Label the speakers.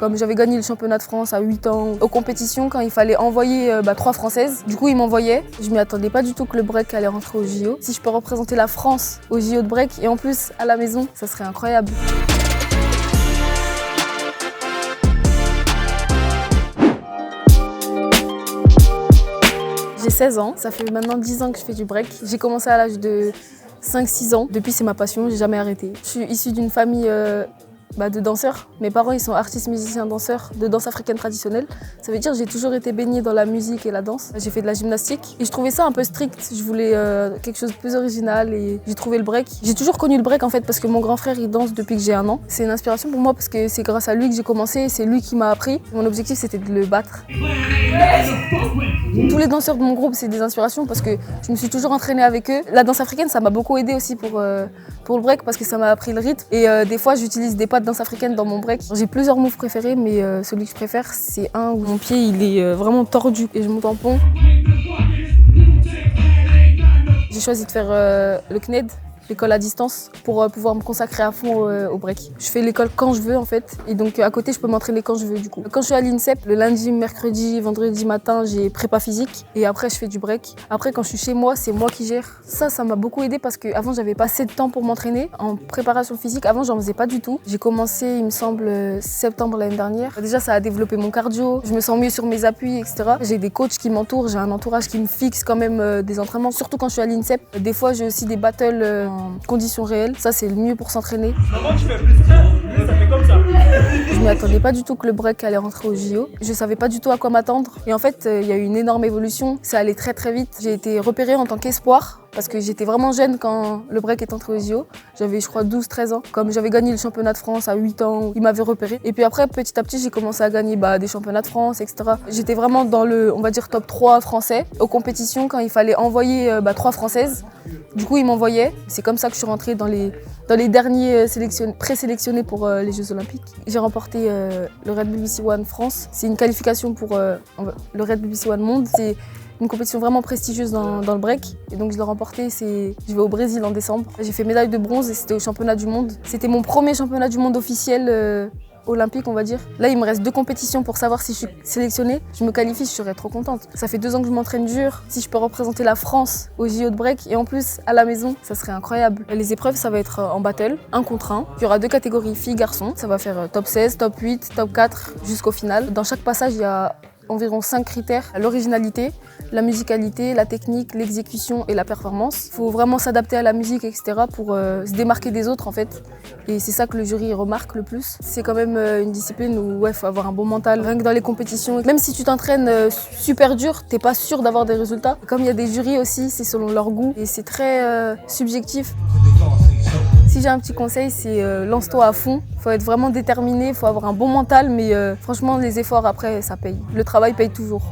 Speaker 1: Comme j'avais gagné le championnat de France à 8 ans, aux compétitions, quand il fallait envoyer 3 Françaises, du coup ils m'envoyaient. Je m'y attendais pas du tout que le break allait rentrer au JO. Si je peux représenter la France au JO de break et en plus à la maison, ça serait incroyable. J'ai 16 ans, ça fait maintenant 10 ans que je fais du break. J'ai commencé à l'âge de 5-6 ans. Depuis, c'est ma passion, j'ai jamais arrêté. Je suis issue d'une famille de danseurs. Mes parents, ils sont artistes, musiciens, danseurs de danse africaine traditionnelle. Ça veut dire que j'ai toujours été baignée dans la musique et la danse. J'ai fait de la gymnastique et je trouvais ça un peu strict. Je voulais quelque chose de plus original et j'ai trouvé le break. J'ai toujours connu le break en fait parce que mon grand frère, il danse depuis que j'ai 1 an. C'est une inspiration pour moi parce que c'est grâce à lui que j'ai commencé, c'est lui qui m'a appris. Mon objectif, c'était de le battre. Tous les danseurs de mon groupe, c'est des inspirations parce que je me suis toujours entraînée avec eux. La danse africaine, ça m'a beaucoup aidé aussi pour le break parce que ça m'a appris le rythme. Et des fois, j'utilise des pas de danse africaine dans mon break. J'ai plusieurs moves préférés, mais celui que je préfère, c'est un où mon pied il est vraiment tordu et je monte en pont. J'ai choisi de faire le CNED, l'école à distance, pour pouvoir me consacrer à fond au break. Je fais l'école quand je veux en fait, et donc à côté je peux m'entraîner quand je veux du coup. Quand je suis à l'INSEP, le lundi, mercredi, vendredi matin, j'ai prépa physique et après je fais du break. Après quand je suis chez moi, c'est moi qui gère. Ça m'a beaucoup aidé parce qu'avant j'avais pas assez de temps pour m'entraîner. En préparation physique, avant j'en faisais pas du tout. J'ai commencé, il me semble, septembre l'année dernière. Déjà ça a développé mon cardio, je me sens mieux sur mes appuis, etc. J'ai des coachs qui m'entourent, j'ai un entourage qui me fixe quand même des entraînements. Surtout quand je suis à l'INSEP, des fois j'ai aussi des battles en conditions réelles, ça c'est le mieux pour s'entraîner.
Speaker 2: Maman, tu fais plus ça fait comme ça.
Speaker 1: Je m'y attendais pas du tout que le break allait rentrer au JO. Je savais pas du tout à quoi m'attendre. Et en fait, il y a eu une énorme évolution. Ça allait très très vite. J'ai été repérée en tant qu'espoir parce que j'étais vraiment jeune quand le break est entré au JO. J'avais, je crois, 12-13 ans. Comme j'avais gagné le championnat de France à 8 ans, ils m'avaient repérée. Et puis après, petit à petit, j'ai commencé à gagner des championnats de France, etc. J'étais vraiment dans le, on va dire, top 3 français. Aux compétitions, quand il fallait envoyer 3 Françaises, du coup, ils m'envoyaient. C'est comme ça que je suis rentrée dans les derniers présélectionnés pour les Jeux Olympiques. J'ai remporté le Red BBC One France. C'est une qualification pour le Red BBC One Monde. C'est une compétition vraiment prestigieuse dans le break. Et donc je l'ai remporté, je vais au Brésil en décembre. J'ai fait médaille de bronze et c'était au championnat du monde. C'était mon premier championnat du monde officiel olympique, on va dire. Là, il me reste 2 compétitions pour savoir si je suis sélectionnée. Je me qualifie, je serais trop contente. Ça fait 2 ans que je m'entraîne dur. Si je peux représenter la France au JO de break et en plus à la maison, ça serait incroyable. Les épreuves, ça va être en battle, 1 contre 1. Il y aura 2 catégories filles-garçons. Ça va faire top 16, top 8, top 4 jusqu'au final. Dans chaque passage, il y a environ 5 critères. L'originalité, la musicalité, la technique, l'exécution et la performance. Il faut vraiment s'adapter à la musique, etc. pour se démarquer des autres en fait. Et c'est ça que le jury remarque le plus. C'est quand même une discipline où il faut avoir un bon mental. Rien que dans les compétitions, même si tu t'entraînes super dur, t'es pas sûr d'avoir des résultats. Comme il y a des jurys aussi, c'est selon leur goût et c'est très subjectif. Si j'ai un petit conseil, c'est lance-toi à fond. Il faut être vraiment déterminé, il faut avoir un bon mental, mais franchement, les efforts après, ça paye. Le travail paye toujours.